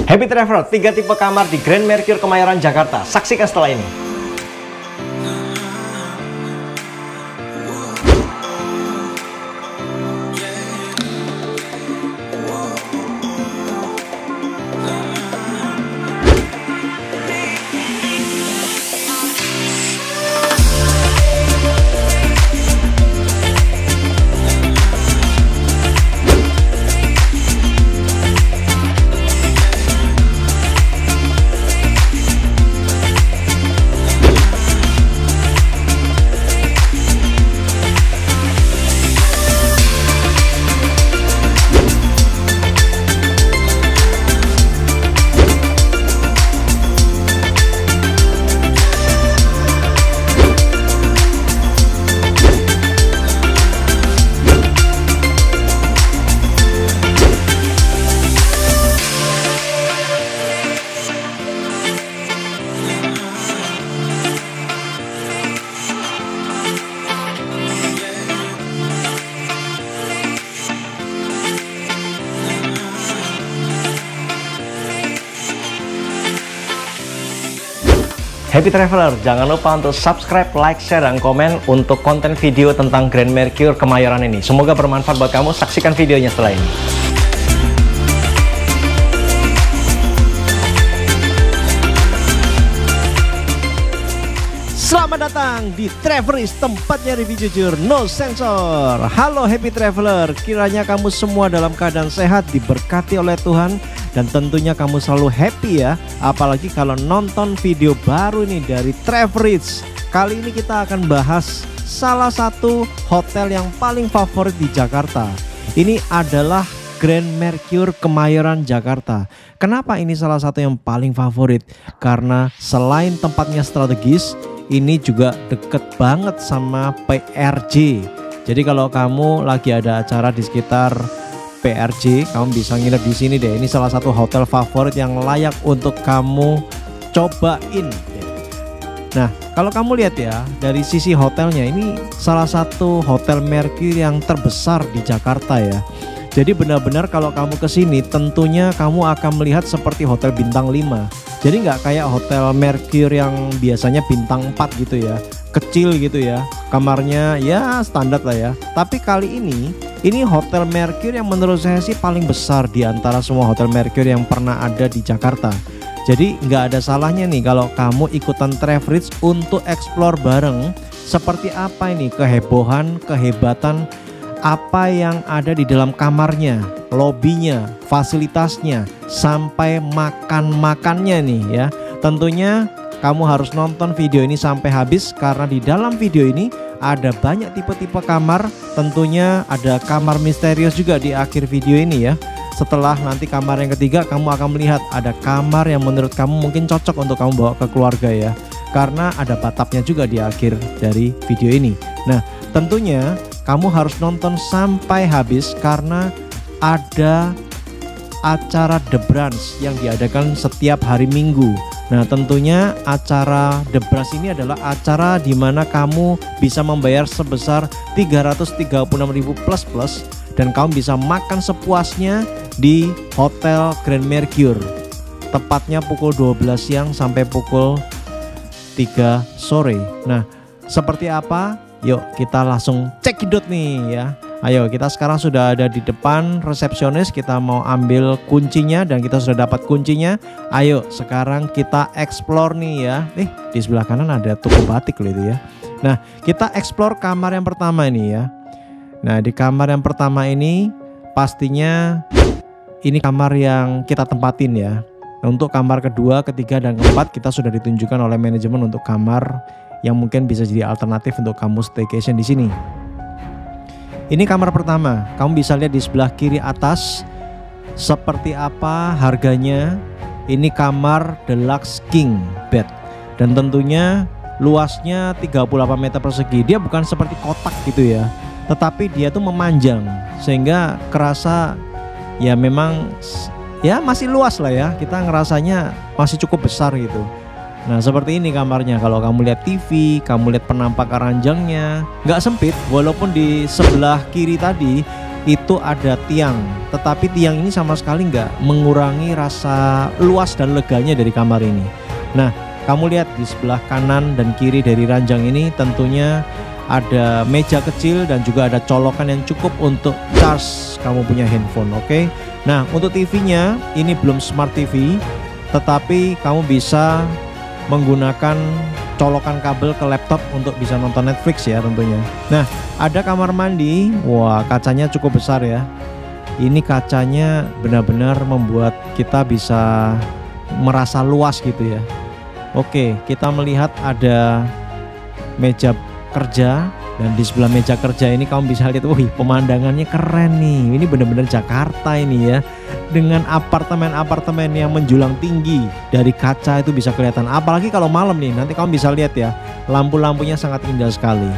Happy Traveler, 3 tipe kamar di Grand Mercure Kemayoran, Jakarta. Saksikan setelah ini. Happy Traveler, jangan lupa untuk subscribe, like, share, dan komen untuk konten video tentang Grand Mercure Kemayoran ini. Semoga bermanfaat buat kamu. Saksikan videonya setelah ini. Selamat datang di Traveris, tempatnya review jujur, no sensor. Halo Happy Traveler, kiranya kamu semua dalam keadaan sehat, diberkati oleh Tuhan, dan tentunya kamu selalu happy ya. Apalagi kalau nonton video baru ini dari Traveris. Kali ini kita akan bahas salah satu hotel yang paling favorit di Jakarta. Ini adalah Grand Mercure Kemayoran, Jakarta. Kenapa ini salah satu yang paling favorit? Karena selain tempatnya strategis, ini juga deket banget sama PRJ. Jadi kalau kamu lagi ada acara di sekitar PRJ, kamu bisa nginep di sini deh. Ini salah satu hotel favorit yang layak untuk kamu cobain. Nah, kalau kamu lihat ya, dari sisi hotelnya, ini salah satu hotel Mercure yang terbesar di Jakarta ya. Jadi benar-benar kalau kamu kesini, tentunya kamu akan melihat seperti hotel bintang 5. Jadi nggak kayak hotel Mercure yang biasanya bintang 4 gitu ya, kecil gitu ya, kamarnya ya standar lah ya. Tapi kali ini hotel Mercure yang menurut saya sih paling besar di antara semua hotel Mercure yang pernah ada di Jakarta. Jadi nggak ada salahnya nih kalau kamu ikutan Traveris untuk explore bareng seperti apa ini kehebohan, kehebatan, apa yang ada di dalam kamarnya, lobinya, fasilitasnya, sampai makan-makannya nih ya. Tentunya kamu harus nonton video ini sampai habis, karena di dalam video ini ada banyak tipe-tipe kamar. Tentunya ada kamar misterius juga di akhir video ini ya. Setelah nanti kamar yang ketiga, kamu akan melihat ada kamar yang menurut kamu mungkin cocok untuk kamu bawa ke keluarga ya, karena ada batapnya juga di akhir dari video ini. Nah, tentunya kamu harus nonton sampai habis karena ada acara The Brunch yang diadakan setiap hari Minggu. Nah, tentunya acara The Brunch ini adalah acara di mana kamu bisa membayar sebesar 336.000 plus dan kamu bisa makan sepuasnya di Hotel Grand Mercure. Tepatnya pukul 12 siang sampai pukul 3 sore. Nah, seperti apa? Yuk kita langsung cekidot nih ya. Ayo, kita sekarang sudah ada di depan resepsionis. Kita mau ambil kuncinya dan kita sudah dapat kuncinya. Ayo sekarang kita explore nih ya. Di sebelah kanan ada toko batik loh itu ya. Nah, kita explore kamar yang pertama ini ya. Nah, di kamar yang pertama ini pastinya ini kamar yang kita tempatin ya. Untuk kamar kedua, ketiga, dan keempat kita sudah ditunjukkan oleh manajemen untuk kamar yang mungkin bisa jadi alternatif untuk kamu staycation di sini. Ini kamar pertama. Kamu bisa lihat di sebelah kiri atas seperti apa harganya. Ini kamar deluxe king bed dan tentunya luasnya 38 meter persegi. Dia bukan seperti kotak gitu ya, tetapi dia tuh memanjang sehingga kerasa ya memang ya masih luas lah ya. Kita ngerasanya masih cukup besar gitu. Nah, seperti ini kamarnya. Kalau kamu lihat TV, kamu lihat penampakan ranjangnya, nggak sempit. Walaupun di sebelah kiri tadi itu ada tiang, tetapi tiang ini sama sekali nggak mengurangi rasa luas dan leganya dari kamar ini. Nah, kamu lihat di sebelah kanan dan kiri dari ranjang ini tentunya ada meja kecil dan juga ada colokan yang cukup untuk charge kamu punya handphone. Oke. Nah, untuk TV-nya ini belum smart TV, tetapi kamu bisa menggunakan colokan kabel ke laptop untuk bisa nonton Netflix ya tentunya. Nah, ada kamar mandi. Wah, kacanya cukup besar ya. Ini kacanya benar-benar membuat kita bisa merasa luas gitu ya. Oke, kita melihat ada meja kerja, dan di sebelah meja kerja ini kamu bisa lihat, wih, pemandangannya keren nih. Ini benar-benar Jakarta ini ya, dengan apartemen-apartemen yang menjulang tinggi. Dari kaca itu bisa kelihatan, apalagi kalau malam nih, nanti kamu bisa lihat ya, lampu-lampunya sangat indah sekali.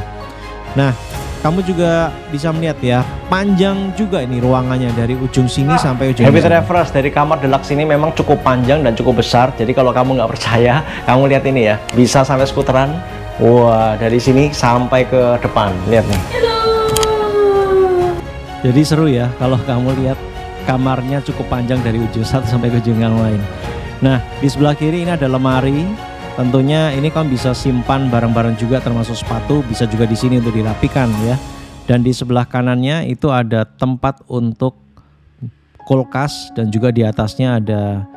Nah, kamu juga bisa melihat ya, panjang juga ini ruangannya dari ujung sini sampai ujung Happy sini. Travelers, dari kamar deluxe ini memang cukup panjang dan cukup besar. Jadi kalau kamu nggak percaya, kamu lihat ini ya, bisa sampai skuteran. Wah, dari sini sampai ke depan, lihat nih. Jadi seru ya kalau kamu lihat kamarnya cukup panjang dari ujung satu sampai ke ujung yang lain. Nah, di sebelah kiri ini ada lemari. Tentunya ini kamu bisa simpan barang-barang juga, termasuk sepatu, bisa juga di sini untuk dirapikan ya. Dan di sebelah kanannya itu ada tempat untuk kulkas dan juga di atasnya ada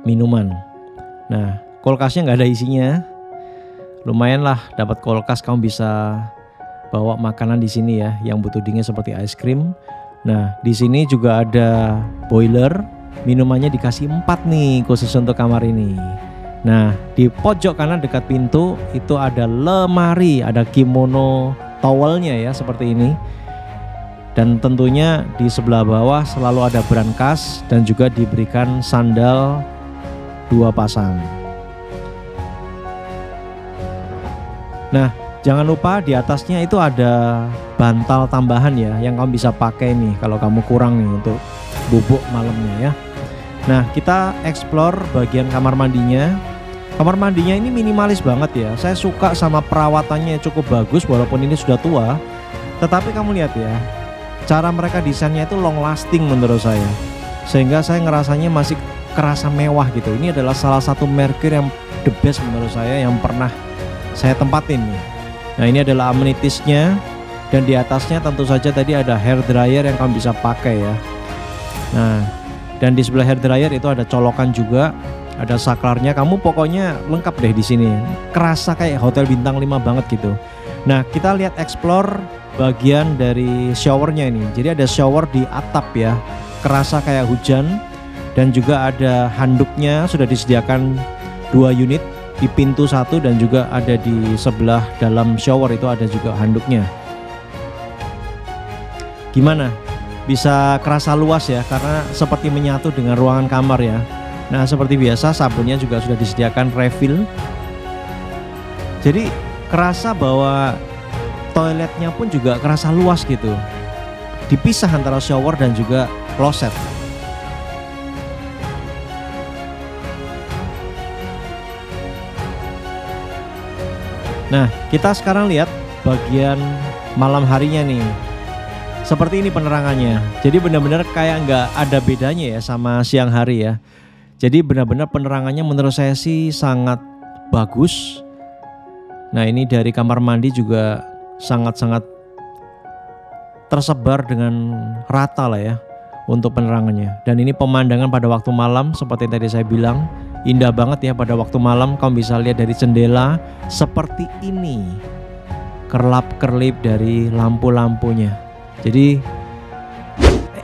minuman. Nah, kulkasnya nggak ada isinya. Lumayan lah dapat kulkas, kamu bisa bawa makanan di sini ya, yang butuh dingin seperti es krim. Nah, di sini juga ada boiler, minumannya dikasih 4 nih khusus untuk kamar ini. Nah, di pojok kanan dekat pintu itu ada lemari, ada kimono towelnya ya seperti ini. Dan tentunya di sebelah bawah selalu ada brankas dan juga diberikan sandal 2 pasang. Nah, jangan lupa di atasnya itu ada bantal tambahan ya, yang kamu bisa pakai nih kalau kamu kurang nih untuk bubuk malamnya ya. Nah, kita explore bagian kamar mandinya. Kamar mandinya ini minimalis banget ya. Saya suka sama perawatannya, cukup bagus walaupun ini sudah tua. Tetapi kamu lihat ya, cara mereka desainnya itu long lasting menurut saya. Sehingga saya ngerasanya masih kerasa mewah gitu. Ini adalah salah satu merger yang the best menurut saya yang pernah saya tempatin nih. Nah, ini adalah amenitiesnya, dan di atasnya tentu saja tadi ada hair dryer yang kamu bisa pakai ya. Nah, dan di sebelah hair dryer itu ada colokan juga, ada saklarnya. Kamu pokoknya lengkap deh di sini. Kerasa kayak hotel bintang 5 banget gitu. Nah, kita lihat explore bagian dari showernya ini. Jadi ada shower di atap ya. Kerasa kayak hujan, dan juga ada handuknya sudah disediakan 2 unit. Di pintu 1 dan juga ada di sebelah dalam shower itu ada juga handuknya. Gimana? Bisa kerasa luas ya, karena seperti menyatu dengan ruangan kamar ya. Nah, seperti biasa sabunnya juga sudah disediakan refill. Jadi kerasa bahwa toiletnya pun juga kerasa luas gitu. Dipisah antara shower dan juga kloset. Nah, kita sekarang lihat bagian malam harinya nih. Seperti ini penerangannya. Jadi benar-benar kayak nggak ada bedanya ya sama siang hari ya. Jadi benar-benar penerangannya menurut saya sih sangat bagus. Nah, ini dari kamar mandi juga sangat-sangat tersebar dengan rata lah ya untuk penerangannya. Dan ini pemandangan pada waktu malam seperti yang tadi saya bilang. Indah banget ya pada waktu malam, kamu bisa lihat dari jendela seperti ini. Kerlap-kerlip dari lampu-lampunya. Jadi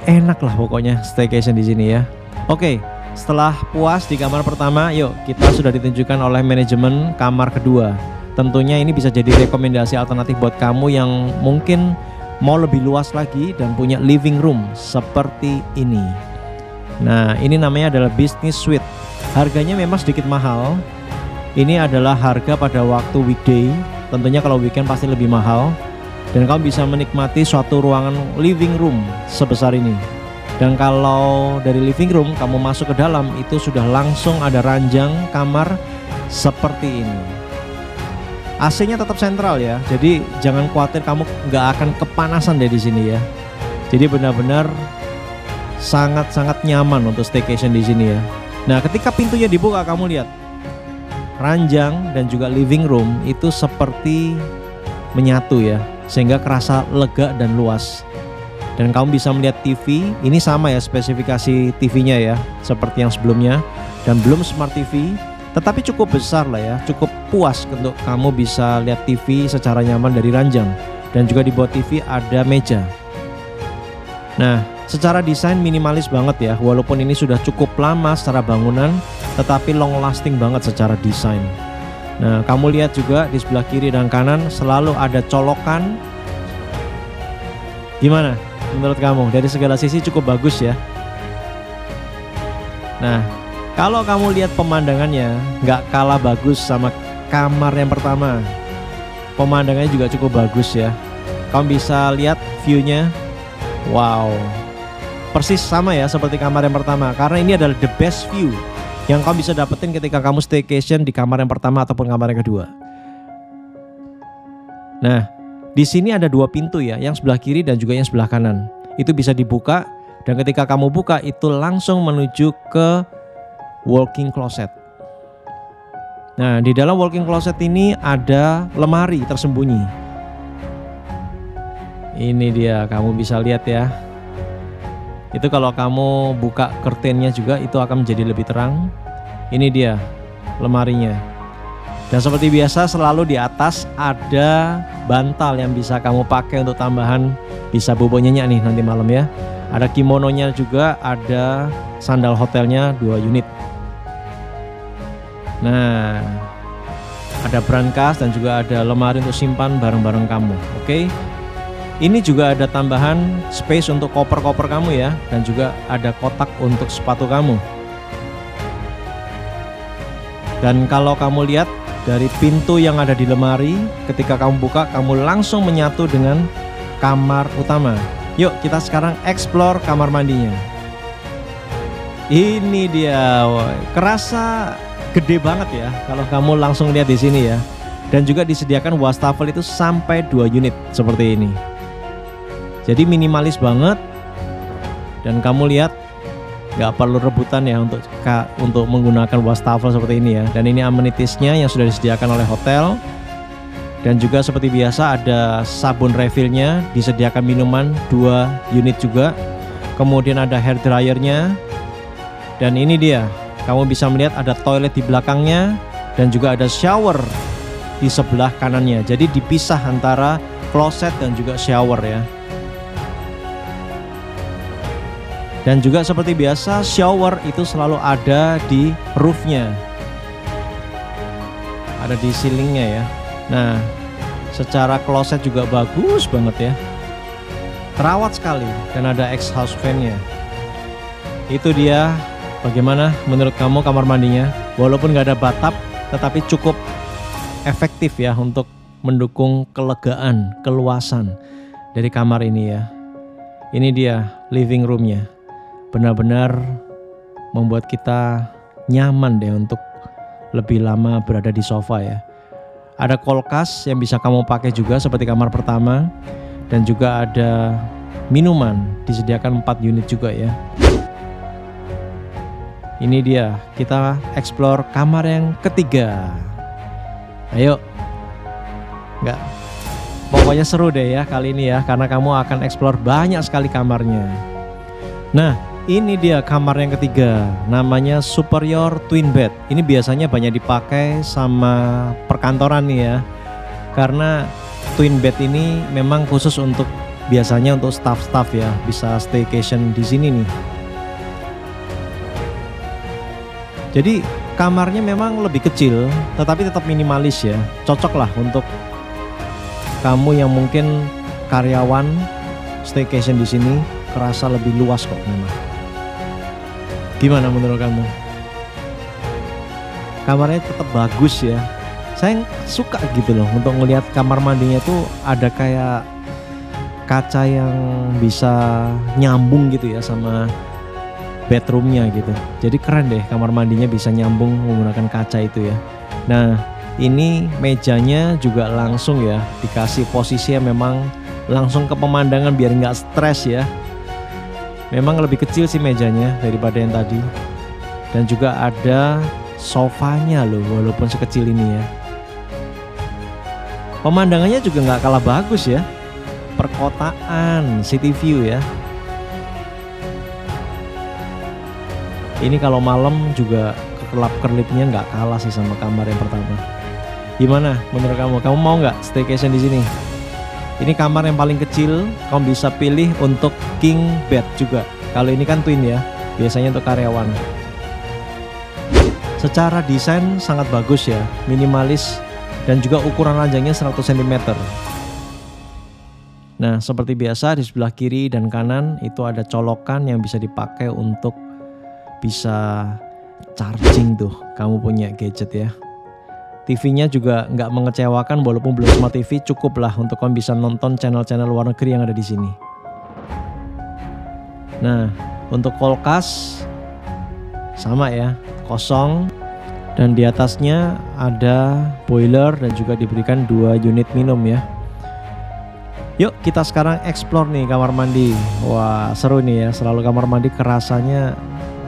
enak lah pokoknya staycation di sini ya. Oke, setelah puas di kamar pertama, yuk kita sudah ditunjukkan oleh manajemen kamar kedua. Tentunya ini bisa jadi rekomendasi alternatif buat kamu yang mungkin mau lebih luas lagi dan punya living room seperti ini. Nah, ini namanya adalah business suite. Harganya memang sedikit mahal. Ini adalah harga pada waktu weekday. Tentunya kalau weekend pasti lebih mahal. Dan kamu bisa menikmati suatu ruangan living room sebesar ini. Dan kalau dari living room kamu masuk ke dalam, itu sudah langsung ada ranjang kamar seperti ini. AC-nya tetap sentral ya. Jadi jangan khawatir kamu nggak akan kepanasan deh di sini ya. Jadi benar-benar sangat-sangat nyaman untuk staycation di sini ya. Nah, ketika pintunya dibuka, kamu lihat ranjang dan juga living room itu seperti menyatu ya, sehingga kerasa lega dan luas. Dan kamu bisa melihat TV, ini sama ya spesifikasi TV-nya ya, seperti yang sebelumnya. Dan belum smart TV, tetapi cukup besar lah ya, cukup puas untuk kamu bisa lihat TV secara nyaman dari ranjang. Dan juga di bawah TV ada meja. Nah, secara desain minimalis banget ya, walaupun ini sudah cukup lama secara bangunan, tetapi long lasting banget secara desain. Nah, kamu lihat juga di sebelah kiri dan kanan selalu ada colokan. Gimana menurut kamu? Dari segala sisi cukup bagus ya. Nah, kalau kamu lihat pemandangannya nggak kalah bagus sama kamar yang pertama. Pemandangannya juga cukup bagus ya. Kamu bisa lihat view-nya. Wow, persis sama ya seperti kamar yang pertama, karena ini adalah the best view yang kamu bisa dapetin ketika kamu staycation di kamar yang pertama ataupun kamar yang kedua. Nah, di sini ada dua pintu ya, yang sebelah kiri dan juga yang sebelah kanan. Itu bisa dibuka, dan ketika kamu buka itu langsung menuju ke walk-in closet. Nah, di dalam walk-in closet ini ada lemari tersembunyi. Ini dia, kamu bisa lihat ya. Itu kalau kamu buka curtainnya juga itu akan menjadi lebih terang. Ini dia lemarinya. Dan seperti biasa selalu di atas ada bantal yang bisa kamu pakai untuk tambahan, bisa bobo nyenyak nih nanti malam ya. Ada kimononya juga, ada sandal hotelnya 2 unit. Nah, ada brankas dan juga ada lemari untuk simpan barang-barang kamu. Oke. Ini juga ada tambahan space untuk koper-koper kamu ya, dan juga ada kotak untuk sepatu kamu. Dan kalau kamu lihat dari pintu yang ada di lemari, ketika kamu buka, kamu langsung menyatu dengan kamar utama. Yuk kita sekarang explore kamar mandinya. Ini dia, kerasa gede banget ya kalau kamu langsung lihat di sini ya. Dan juga disediakan wastafel itu sampai 2 unit seperti ini. Jadi minimalis banget, dan kamu lihat nggak perlu rebutan ya untuk menggunakan wastafel seperti ini ya. Dan ini amenitiesnya yang sudah disediakan oleh hotel, dan juga seperti biasa ada sabun refillnya, disediakan minuman 2 unit juga. Kemudian ada hair dryernya, dan ini dia, kamu bisa melihat ada toilet di belakangnya, dan juga ada shower di sebelah kanannya. Jadi dipisah antara closet dan juga shower ya. Dan juga seperti biasa shower itu selalu ada di roofnya, ada di ceilingnya ya. Nah, secara closet juga bagus banget ya, terawat sekali, dan ada exhaust fan-nya. Itu dia, bagaimana menurut kamu kamar mandinya? Walaupun nggak ada bathtub, tetapi cukup efektif ya untuk mendukung kelegaan, keluasan dari kamar ini ya. Ini dia living room-nya. Benar-benar membuat kita nyaman deh untuk lebih lama berada di sofa ya. Ada kulkas yang bisa kamu pakai juga seperti kamar pertama, dan juga ada minuman, disediakan 4 unit juga ya. Ini dia, kita explore kamar yang ketiga. Ayo, enggak, pokoknya seru deh ya kali ini ya, karena kamu akan explore banyak sekali kamarnya. Nah, ini dia kamar yang ketiga, namanya superior twin bed. Ini biasanya banyak dipakai sama perkantoran nih ya, karena twin bed ini memang khusus untuk biasanya untuk staff-staff ya, bisa staycation di sini nih. Jadi kamarnya memang lebih kecil, tetapi tetap minimalis ya, cocok lah untuk kamu yang mungkin karyawan staycation di sini, kerasa lebih luas kok memang. Gimana menurut kamu? Kamarnya tetap bagus ya. Saya suka gitu loh untuk ngelihat kamar mandinya tuh ada kayak kaca yang bisa nyambung gitu ya sama bedroomnya gitu. Jadi keren deh, kamar mandinya bisa nyambung menggunakan kaca itu ya. Nah, ini mejanya juga langsung ya dikasih posisi yang memang langsung ke pemandangan biar nggak stres ya. Memang lebih kecil sih mejanya daripada yang tadi. Dan juga ada sofanya loh, walaupun sekecil ini ya. Pemandangannya juga nggak kalah bagus ya. Perkotaan, city view ya. Ini kalau malam juga kelap-kelipnya nggak kalah sih sama kamar yang pertama. Gimana menurut kamu? Kamu mau nggak staycation di sini? Ini kamar yang paling kecil, kamu bisa pilih untuk king bed juga. Kalau ini kan twin ya, biasanya untuk karyawan. Secara desain sangat bagus ya, minimalis dan juga ukuran ranjangnya 100 cm. Nah, seperti biasa di sebelah kiri dan kanan itu ada colokan yang bisa dipakai untuk bisa charging tuh kamu punya gadget ya. TV-nya juga nggak mengecewakan, walaupun belum smart TV, cukup lah untuk kamu bisa nonton channel-channel luar negeri yang ada di sini. Nah, untuk kulkas sama ya, kosong, dan di atasnya ada boiler dan juga diberikan 2 unit minum ya. Yuk kita sekarang explore nih kamar mandi. Wah seru nih ya, selalu kamar mandi kerasanya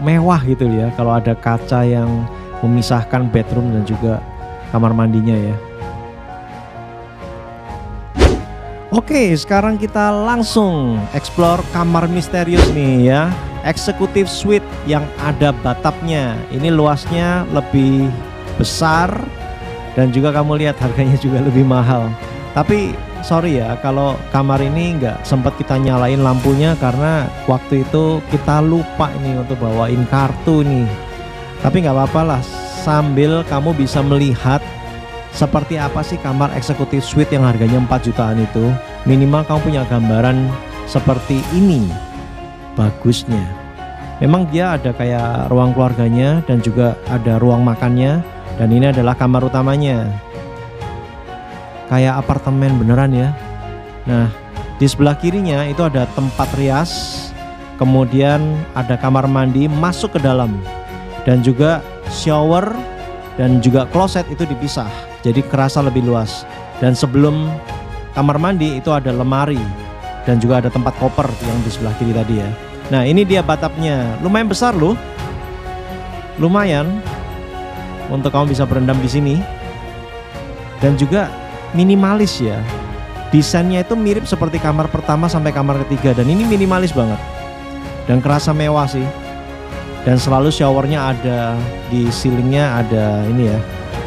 mewah gitu ya kalau ada kaca yang memisahkan bedroom dan juga kamar mandinya ya. Oke, sekarang kita langsung explore kamar misterius nih ya. Executive suite yang ada bathtubnya. Ini luasnya lebih besar dan juga kamu lihat harganya juga lebih mahal. Tapi sorry ya, kalau kamar ini nggak sempat kita nyalain lampunya karena waktu itu kita lupa ini untuk bawain kartu nih. Tapi nggak apa-apa lah, sambil kamu bisa melihat seperti apa sih kamar executive suite yang harganya 4 jutaan itu. Minimal kamu punya gambaran seperti ini bagusnya. Memang dia ada kayak ruang keluarganya dan juga ada ruang makannya, dan ini adalah kamar utamanya. Kayak apartemen beneran ya. Nah, di sebelah kirinya itu ada tempat rias, kemudian ada kamar mandi masuk ke dalam, dan juga shower dan juga kloset itu dipisah, jadi kerasa lebih luas. Dan sebelum kamar mandi itu ada lemari dan juga ada tempat koper yang di sebelah kiri tadi ya. Nah, ini dia bathtubnya, lumayan besar loh, lumayan untuk kamu bisa berendam di sini, dan juga minimalis ya. Desainnya itu mirip seperti kamar pertama sampai kamar ketiga, dan ini minimalis banget dan kerasa mewah sih. Dan selalu showernya ada di ceilingnya, ada ini ya,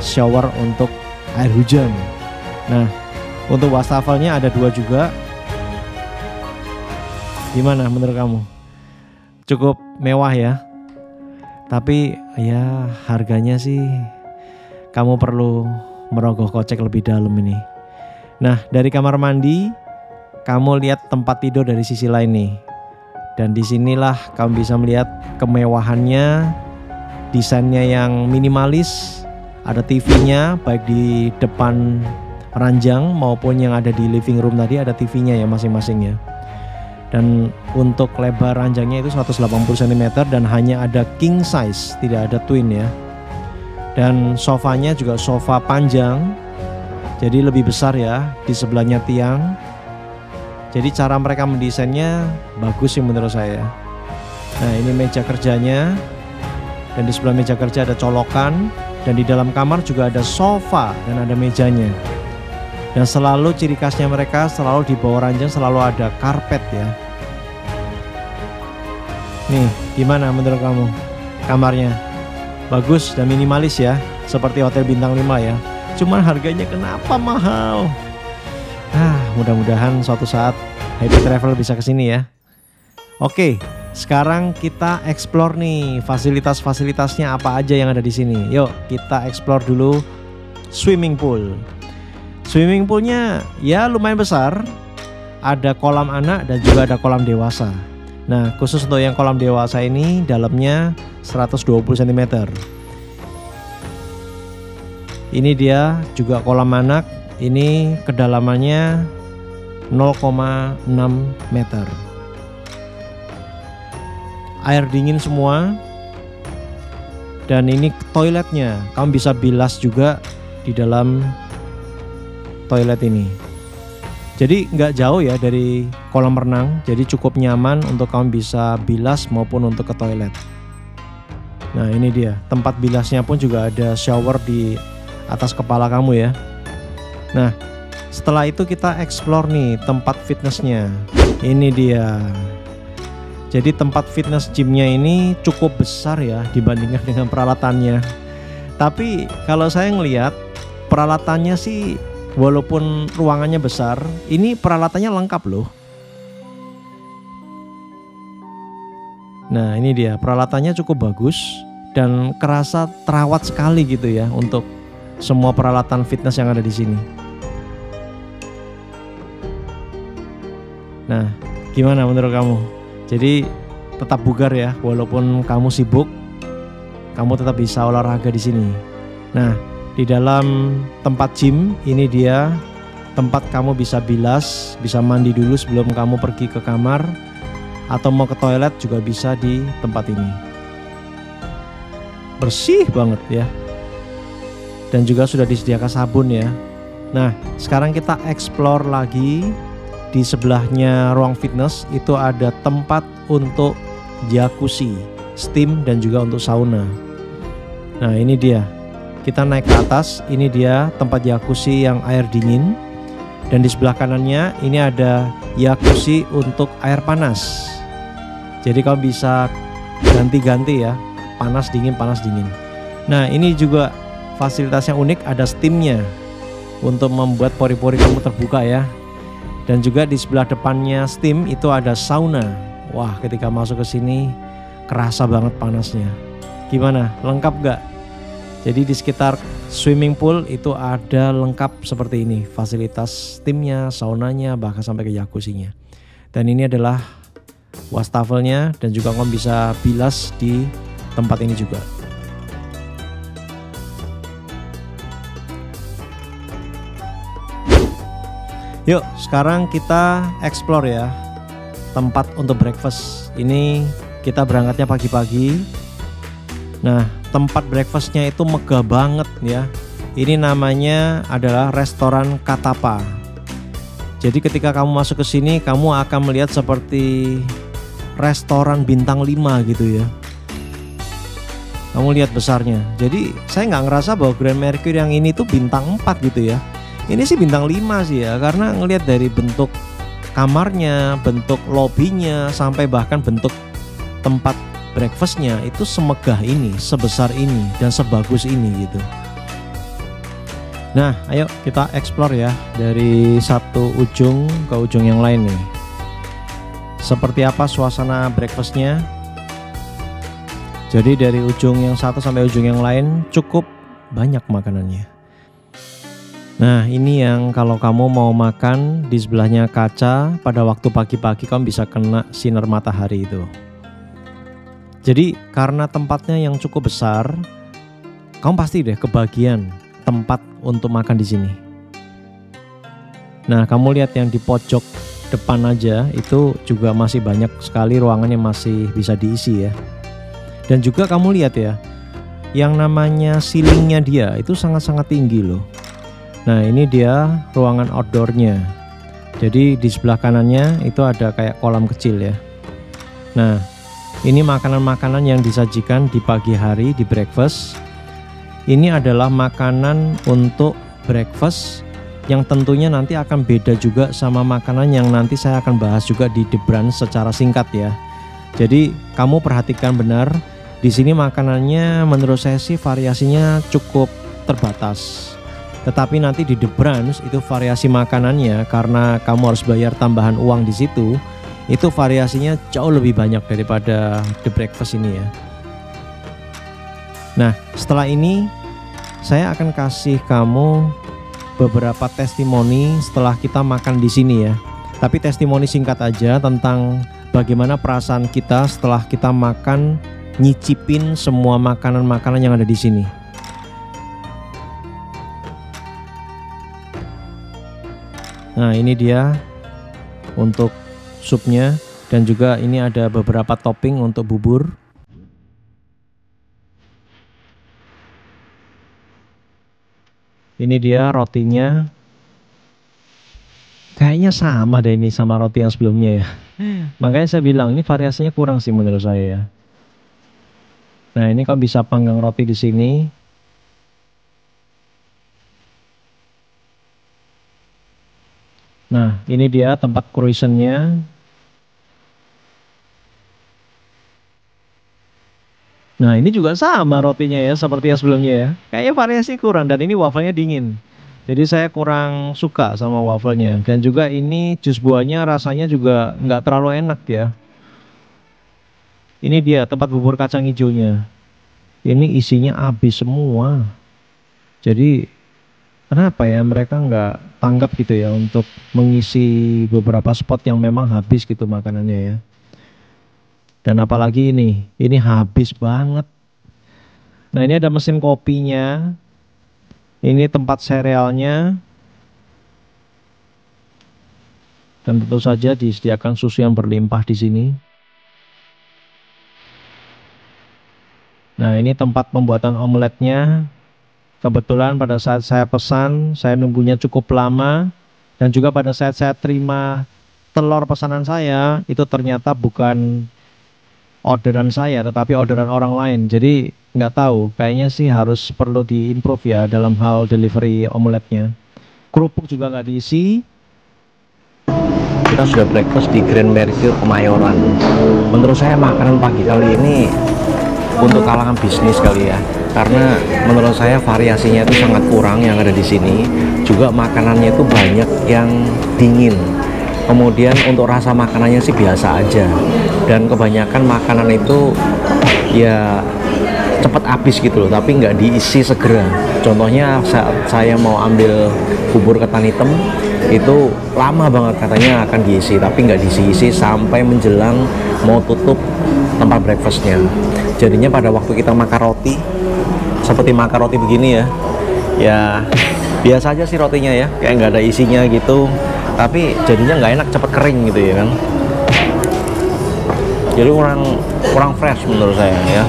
shower untuk air hujan. Nah, untuk wastafelnya ada 2 juga. Gimana menurut kamu? Cukup mewah ya. Tapi ya harganya sih kamu perlu merogoh kocek lebih dalam ini. Nah, dari kamar mandi kamu lihat tempat tidur dari sisi lain nih. Dan disinilah kamu bisa melihat kemewahannya, desainnya yang minimalis, ada TV-nya baik di depan ranjang maupun yang ada di living room tadi ada TV-nya ya masing-masing ya. Dan untuk lebar ranjangnya itu 180 cm dan hanya ada king size, tidak ada twin ya. Dan sofanya juga sofa panjang, jadi lebih besar ya, di sebelahnya tiang. Jadi cara mereka mendesainnya bagus sih menurut saya. Nah, ini meja kerjanya, dan di sebelah meja kerja ada colokan, dan di dalam kamar juga ada sofa dan ada mejanya. Dan selalu ciri khasnya mereka selalu di bawah ranjang selalu ada karpet ya. Nih, gimana menurut kamu kamarnya? Bagus dan minimalis ya, seperti hotel bintang 5 ya. Cuman harganya kenapa mahal? Mudah-mudahan suatu saat Happy Travel bisa kesini ya. Oke, sekarang kita explore nih fasilitas-fasilitasnya apa aja yang ada di sini. Yuk kita explore dulu swimming pool. Swimming poolnya ya lumayan besar, ada kolam anak dan juga ada kolam dewasa. Nah, khusus untuk yang kolam dewasa ini dalamnya 120 cm. Ini dia juga kolam anak, ini kedalamannya 0,6 meter. Air dingin semua. Dan ini toiletnya, kamu bisa bilas juga di dalam toilet ini. Jadi nggak jauh ya dari kolam renang, jadi cukup nyaman untuk kamu bisa bilas maupun untuk ke toilet. Nah ini dia, tempat bilasnya pun juga ada shower di atas kepala kamu ya. Nah setelah itu kita explore nih tempat fitnessnya. Ini dia. Jadi tempat fitness gymnya ini cukup besar ya dibandingkan dengan peralatannya. Tapi kalau saya ngelihat peralatannya sih, walaupun ruangannya besar, ini peralatannya lengkap loh. Nah ini dia, peralatannya cukup bagus dan kerasa terawat sekali gitu ya untuk semua peralatan fitness yang ada di sini. Nah gimana menurut kamu? Jadi tetap bugar ya, walaupun kamu sibuk, kamu tetap bisa olahraga di sini. Nah di dalam tempat gym ini dia tempat kamu bisa bilas, bisa mandi dulu sebelum kamu pergi ke kamar, atau mau ke toilet juga bisa di tempat ini. Bersih banget ya. Dan juga sudah disediakan sabun ya. Nah sekarang kita explore lagi. Di sebelahnya ruang fitness itu ada tempat untuk jacuzzi, steam dan juga untuk sauna. Nah ini dia, kita naik ke atas. Ini dia tempat jacuzzi yang air dingin. Dan di sebelah kanannya ini ada jacuzzi untuk air panas. Jadi kamu bisa ganti-ganti ya, panas dingin panas dingin. Nah ini juga fasilitas yang unik, ada steamnya untuk membuat pori-pori kamu terbuka ya. Dan juga di sebelah depannya steam itu ada sauna. Wah ketika masuk ke sini kerasa banget panasnya. Gimana, lengkap gak? Jadi di sekitar swimming pool itu ada lengkap seperti ini, fasilitas steamnya, saunanya, bahkan sampai ke jacuzzinya. Dan ini adalah wastafelnya dan juga kamu bisa bilas di tempat ini juga. Yuk sekarang kita explore ya tempat untuk breakfast. Ini kita berangkatnya pagi-pagi. Nah tempat breakfastnya itu megah banget ya. Ini namanya adalah restoran Katapa. Jadi ketika kamu masuk ke sini kamu akan melihat seperti restoran bintang 5 gitu ya. Kamu lihat besarnya. Jadi saya nggak ngerasa bahwa Grand Mercure yang ini tuh bintang 4 gitu ya. Ini sih bintang 5 sih ya, karena ngelihat dari bentuk kamarnya, bentuk lobbynya, sampai bahkan bentuk tempat breakfastnya itu semegah ini, sebesar ini, dan sebagus ini gitu. Nah ayo kita explore ya dari satu ujung ke ujung yang lain nih. Seperti apa suasana breakfastnya. Jadi dari ujung yang satu sampai ujung yang lain cukup banyak makanannya. Nah ini yang kalau kamu mau makan di sebelahnya kaca pada waktu pagi-pagi kamu bisa kena sinar matahari itu. Jadi karena tempatnya yang cukup besar, kamu pasti deh kebagian tempat untuk makan di sini. Nah kamu lihat yang di pojok depan aja itu juga masih banyak sekali ruangan yang masih bisa diisi ya. Dan juga kamu lihat ya, yang namanya ceilingnya dia itu sangat-sangat tinggi loh. Nah ini dia ruangan outdoornya. Jadi di sebelah kanannya itu ada kayak kolam kecil ya. Nah ini makanan-makanan yang disajikan di pagi hari di breakfast. Ini adalah makanan untuk breakfast yang tentunya nanti akan beda juga sama makanan yang nanti saya akan bahas juga di The Brunch secara singkat ya. Jadi kamu perhatikan benar, di sini makanannya menurut saya sih variasinya cukup terbatas. Tetapi nanti di The Brunch itu variasi makanannya, karena kamu harus bayar tambahan uang di situ, itu variasinya jauh lebih banyak daripada The Breakfast ini ya. Nah setelah ini saya akan kasih kamu beberapa testimoni setelah kita makan di sini ya. Tapi testimoni singkat aja tentang bagaimana perasaan kita setelah kita makan, nyicipin semua makanan-makanan yang ada di sini. Nah ini dia untuk supnya, dan juga ini ada beberapa topping untuk bubur. Ini dia rotinya. Kayaknya kayaknya sama deh ini sama roti yang sebelumnya ya. Makanya saya bilang ini variasinya kurang sih menurut saya ya. Nah, ini kamu bisa panggang roti di sini. Nah, ini dia tempat croissantnya. Nah, ini juga sama rotinya ya, seperti yang sebelumnya ya. Kayaknya variasi kurang, dan ini wafelnya dingin. Jadi saya kurang suka sama wafelnya. Dan juga ini jus buahnya rasanya juga nggak terlalu enak ya. Ini dia tempat bubur kacang hijaunya. Ini isinya habis semua. Jadi kenapa ya mereka nggak tanggap gitu ya untuk mengisi beberapa spot yang memang habis gitu makanannya ya. Dan apalagi ini habis banget. Nah, ini ada mesin kopinya. Ini tempat serealnya. Dan tentu saja disediakan susu yang berlimpah di sini. Nah, ini tempat pembuatan omeletnya. Kebetulan pada saat saya pesan, saya nunggunya cukup lama. Dan juga pada saat saya terima telur pesanan saya, itu ternyata bukan orderan saya tetapi orderan orang lain. Jadi nggak tahu, kayaknya sih harus perlu diimprove ya dalam hal delivery omeletnya. Kerupuk juga nggak diisi. Kita sudah breakfast di Grand Mercure Kemayoran. Menurut saya makanan pagi kali ini untuk kalangan bisnis kali ya, karena menurut saya variasinya itu sangat kurang yang ada di sini. Juga makanannya itu banyak yang dingin. Kemudian untuk rasa makanannya sih biasa aja, dan kebanyakan makanan itu ya cepat habis gitu loh, tapi nggak diisi segera. Contohnya saat saya mau ambil bubur ketan hitam itu lama banget katanya akan diisi, tapi nggak diisi-isi sampai menjelang mau tutup tempat breakfastnya. Jadinya pada waktu kita makan roti seperti makan roti begini ya biasa aja sih rotinya ya, kayak nggak ada isinya gitu. Tapi jadinya nggak enak, cepet kering gitu ya kan. Jadi kurang fresh menurut saya ya.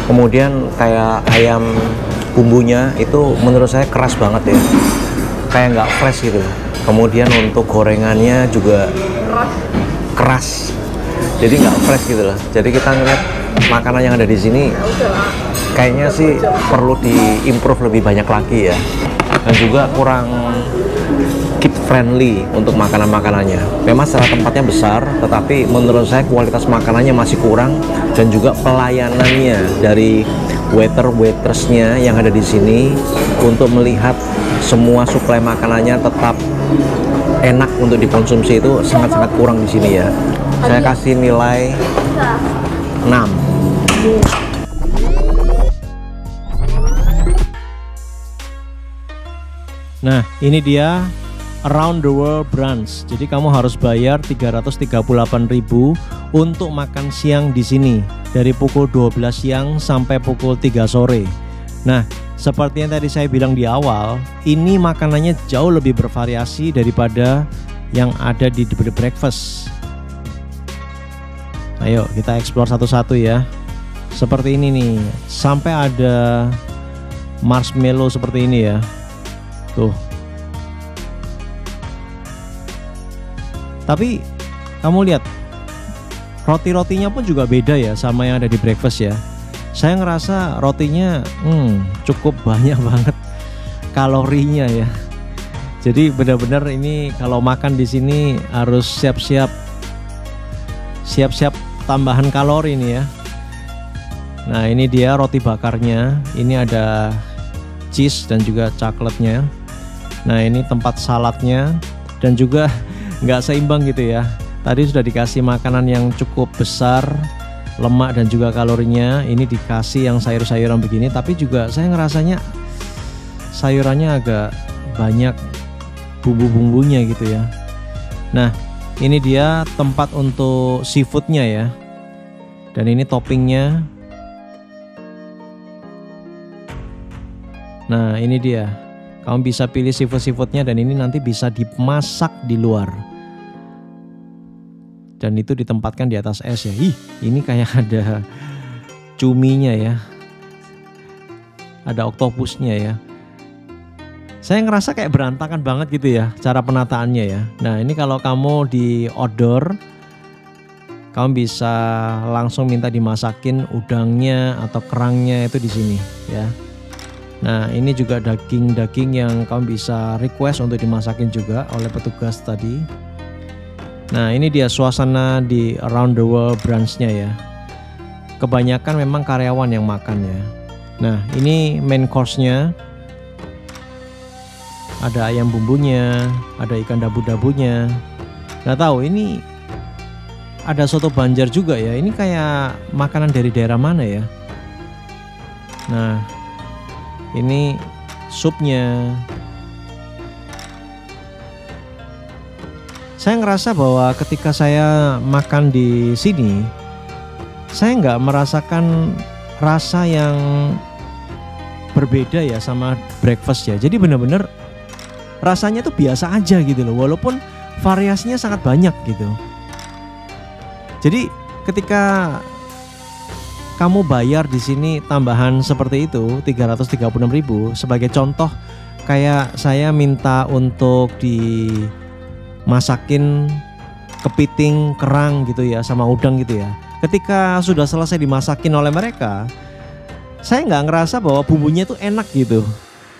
Kemudian kayak ayam bumbunya itu menurut saya keras banget ya, kayak nggak fresh gitu. Kemudian untuk gorengannya juga keras, jadi nggak fresh gitu loh. Jadi kita ngeliat makanan yang ada di sini kayaknya sih perlu diimprove lebih banyak lagi ya. Dan juga kurang kid friendly untuk makanan-makanannya. Memang secara tempatnya besar, tetapi menurut saya kualitas makanannya masih kurang, dan juga pelayanannya dari waitersnya yang ada di sini untuk melihat semua suplai makanannya tetap enak untuk dikonsumsi itu sangat-sangat kurang di sini ya. Saya kasih nilai 6. Nah, ini dia Around the World Brunch. Jadi kamu harus bayar 338.000 untuk makan siang di sini dari pukul 12 siang sampai pukul 3 sore. Nah, seperti yang tadi saya bilang di awal, ini makanannya jauh lebih bervariasi daripada yang ada di The Breakfast. Ayo kita explore satu-satu ya. Seperti ini nih, sampai ada marshmallow seperti ini ya. Tuh. Tapi kamu lihat roti-rotinya pun juga beda ya sama yang ada di breakfast ya. Saya ngerasa rotinya cukup banyak banget kalorinya ya. Jadi benar-benar ini kalau makan di sini harus siap-siap tambahan kalori nih ya. Nah, ini dia roti bakarnya. Ini ada cheese dan juga coklatnya. Nah, ini tempat saladnya, dan juga nggak seimbang gitu ya. Tadi sudah dikasih makanan yang cukup besar, lemak dan juga kalorinya. Ini dikasih yang sayur-sayuran begini, tapi juga saya ngerasanya sayurannya agak banyak bumbu-bumbunya gitu ya. Nah, ini dia tempat untuk seafoodnya ya. Dan ini toppingnya. Nah, ini dia. Kamu bisa pilih seafoodnya, dan ini nanti bisa dimasak di luar. Dan itu ditempatkan di atas es ya. Ih, ini kayak ada cuminya ya. Ada oktopusnya ya. Saya ngerasa kayak berantakan banget gitu ya cara penataannya ya. Nah ini kalau kamu di outdoor, kamu bisa langsung minta dimasakin udangnya atau kerangnya itu di sini ya. Nah ini juga daging-daging yang kamu bisa request untuk dimasakin juga oleh petugas tadi. Nah ini dia suasana di Around the World branch-nya ya. Kebanyakan memang karyawan yang makan ya. Nah ini main course-nya. Ada ayam bumbunya, ada ikan dabu-dabunya. Nggak tahu ini ada soto Banjar juga ya. Ini kayak makanan dari daerah mana ya? Nah, ini supnya. Saya ngerasa bahwa ketika saya makan di sini, saya nggak merasakan rasa yang berbeda ya sama breakfast ya. Jadi bener-bener rasanya tuh biasa aja gitu loh, walaupun variasinya sangat banyak gitu. Jadi ketika kamu bayar di sini tambahan seperti itu 336.000 sebagai contoh, kayak saya minta untuk dimasakin kepiting kerang gitu ya sama udang gitu ya. Ketika sudah selesai dimasakin oleh mereka, saya nggak ngerasa bahwa bumbunya itu enak gitu.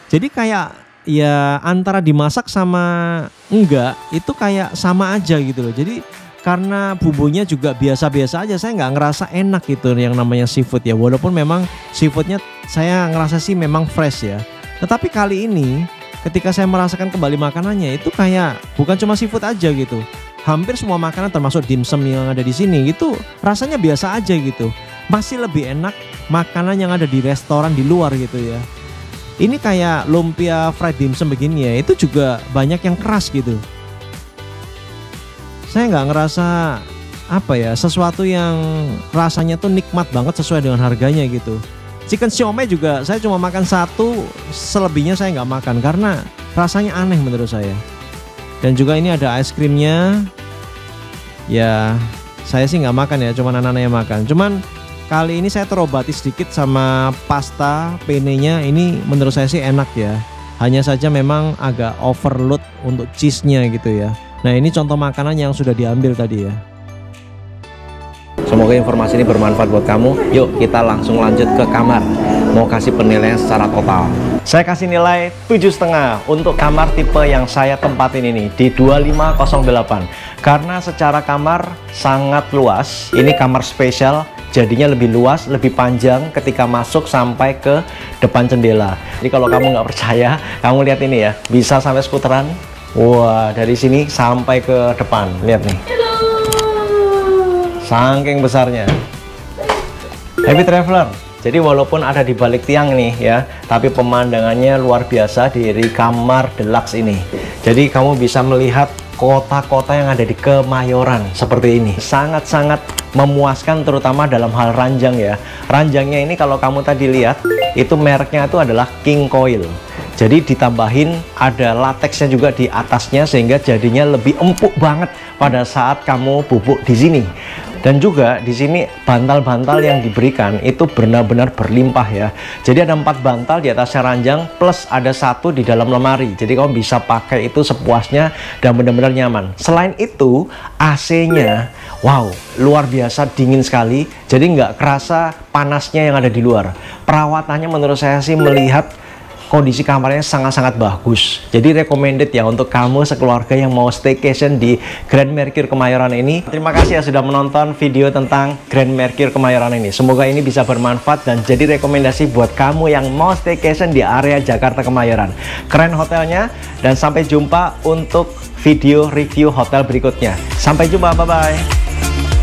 Jadi kayak ya antara dimasak sama enggak itu kayak sama aja gitu loh. Jadi karena bumbunya juga biasa-biasa aja, saya nggak ngerasa enak gitu yang namanya seafood ya. Walaupun memang seafoodnya saya ngerasa sih memang fresh ya. Tetapi kali ini ketika saya merasakan kembali makanannya itu kayak bukan cuma seafood aja gitu. Hampir semua makanan termasuk dimsum yang ada di sini gitu rasanya biasa aja gitu. Masih lebih enak makanan yang ada di restoran di luar gitu ya. Ini kayak lumpia fried dimsum begini ya, itu juga banyak yang keras gitu. Saya nggak ngerasa apa ya, sesuatu yang rasanya tuh nikmat banget sesuai dengan harganya gitu. Chicken siomay juga saya cuma makan satu, selebihnya saya nggak makan karena rasanya aneh menurut saya. Dan juga ini ada es krimnya. Ya saya sih nggak makan ya, cuma anak-anak yang makan. Cuman kali ini saya terobati sedikit sama pasta penne-nya, ini menurut saya sih enak ya. Hanya saja memang agak overload untuk cheese-nya gitu ya. Nah ini contoh makanan yang sudah diambil tadi ya. Semoga informasi ini bermanfaat buat kamu. Yuk kita langsung lanjut ke kamar. Mau kasih penilaian secara total. Saya kasih nilai 7,5 untuk kamar tipe yang saya tempatin ini di 2508. Karena secara kamar sangat luas. Ini kamar spesial, jadinya lebih luas, lebih panjang ketika masuk sampai ke depan jendela. Jadi kalau kamu nggak percaya, kamu lihat ini ya, bisa sampai skuteran. Wah, dari sini sampai ke depan. Lihat nih. Saking besarnya. Happy Traveler. Jadi walaupun ada di balik tiang nih ya, tapi pemandangannya luar biasa dari kamar deluxe ini. Jadi kamu bisa melihat kota-kota yang ada di Kemayoran seperti ini. Sangat-sangat memuaskan terutama dalam hal ranjang ya. Ranjangnya ini kalau kamu tadi lihat, itu mereknya itu adalah King Coil. Jadi ditambahin ada lateksnya juga di atasnya sehingga jadinya lebih empuk banget pada saat kamu bubuk di sini. Dan juga di sini bantal-bantal yang diberikan itu benar-benar berlimpah ya. Jadi ada 4 bantal di atasnya ranjang plus ada 1 di dalam lemari. Jadi kamu bisa pakai itu sepuasnya dan benar-benar nyaman. Selain itu AC-nya wow luar biasa dingin sekali. Jadi nggak kerasa panasnya yang ada di luar. Perawatannya menurut saya sih melihat kondisi kamarnya sangat-sangat bagus. Jadi recommended ya untuk kamu sekeluarga yang mau staycation di Grand Mercure Kemayoran ini. Terima kasih ya sudah menonton video tentang Grand Mercure Kemayoran ini. Semoga ini bisa bermanfaat dan jadi rekomendasi buat kamu yang mau staycation di area Jakarta Kemayoran. Keren hotelnya dan sampai jumpa untuk video review hotel berikutnya. Sampai jumpa, bye-bye.